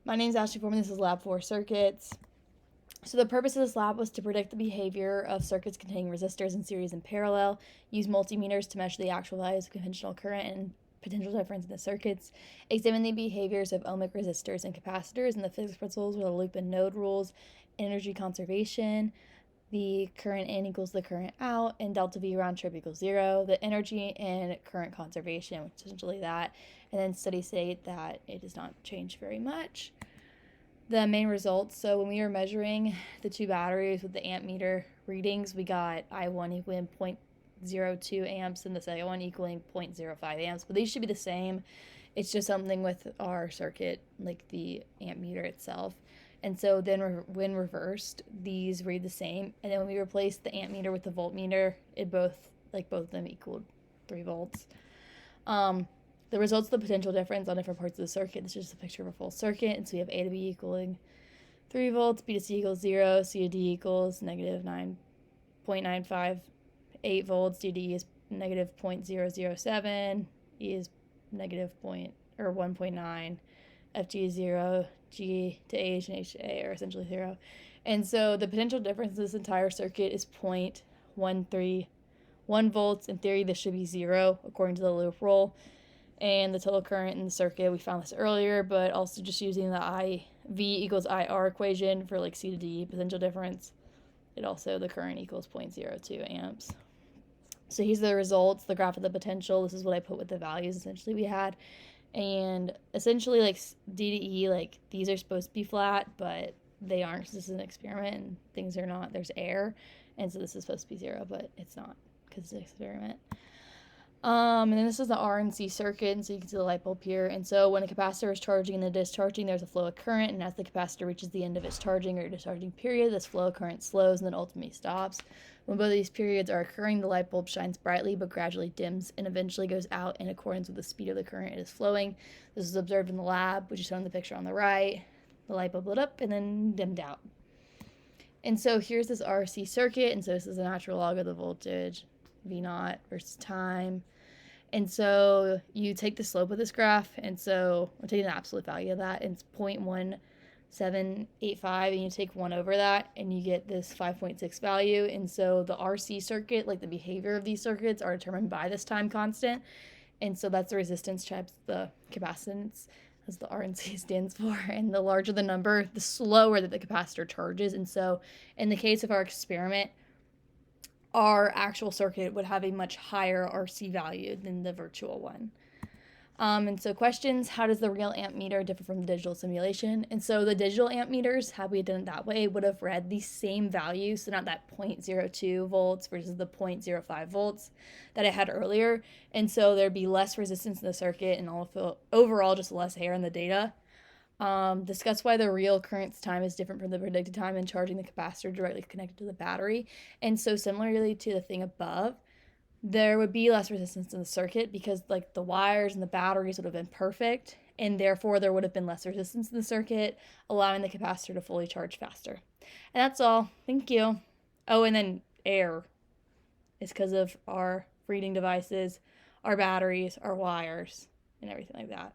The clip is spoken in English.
My name is Ashley Foreman. This is Lab 4 Circuits. So the purpose of this lab was to predict the behavior of circuits containing resistors in series and parallel, use multimeters to measure the actual values of conventional current and potential difference in the circuits, examine the behaviors of ohmic resistors and capacitors, and the physics principles with the loop and node rules, energy conservation, the current in equals the current out, and delta V round trip equals 0, the energy and current conservation, which is essentially that, and then steady state that it does not change very much. The main results, so when we were measuring the two batteries with the amp meter readings, we got I1 equaling 0.02 amps and the second one equaling 0.05 amps, but these should be the same. It's just something with our circuit, like the amp meter itself. And so then when reversed, these read the same. And then when we replaced the amp meter with the voltmeter, both of them equaled 3 volts. The results of the potential difference on different parts of the circuit. This is just a picture of a full circuit. And so we have A to B equaling 3 volts, B to C equals 0, C to D equals negative 9.958 volts, D to E is negative 0.007, E is negative 1.9, FG is 0, G to H and H to A are essentially 0. And so the potential difference in this entire circuit is 0.131 volts. In theory, this should be 0 according to the loop rule. And the total current in the circuit, we found this earlier, but also just using the IV equals IR equation for like C to D potential difference, the current equals 0.02 amps. So here's the results, the graph of the potential. This is what I put with the values essentially we had. And essentially, like D to E, like these are supposed to be flat, but they aren't because this is an experiment and things are not. There's air, and so this is supposed to be 0, but it's not because it's an experiment. And then this is the R and C circuit, and so you can see the light bulb here. And so when a capacitor is charging and discharging, there's a flow of current, and as the capacitor reaches the end of its charging or discharging period, this flow of current slows and then ultimately stops. When both of these periods are occurring, the light bulb shines brightly but gradually dims and eventually goes out in accordance with the speed of the current it is flowing. This is observed in the lab, which is shown in the picture on the right. The light bulb lit up and then dimmed out. And so here's this RC circuit, and so this is a natural log of the voltage, V0 versus time. And so you take the slope of this graph, and so we're taking the absolute value of that, and it's 0.1785, and you take 1 over that, and you get this 5.6 value. And so the RC circuit, like the behavior of these circuits, are determined by this time constant. And so that's the resistance times the capacitance, as the RNC stands for. And the larger the number, the slower that the capacitor charges. And so in the case of our experiment, our actual circuit would have a much higher RC value than the virtual one. And so questions, how does the real amp meter differ from the digital simulation? And so the digital amp meters, had we done it that way, would have read the same value, so not that 0.02 volts versus the 0.05 volts that I had earlier. And so there'd be less resistance in the circuit and overall just less hair in the data. Discuss why the real current's time is different from the predicted time in charging the capacitor directly connected to the battery. And so similarly to the thing above, there would be less resistance in the circuit because like the wires and the batteries would have been perfect, and therefore there would have been less resistance in the circuit, allowing the capacitor to fully charge faster. And that's all. Thank you. Oh, and then air is because of our reading devices, our batteries, our wires, and everything like that.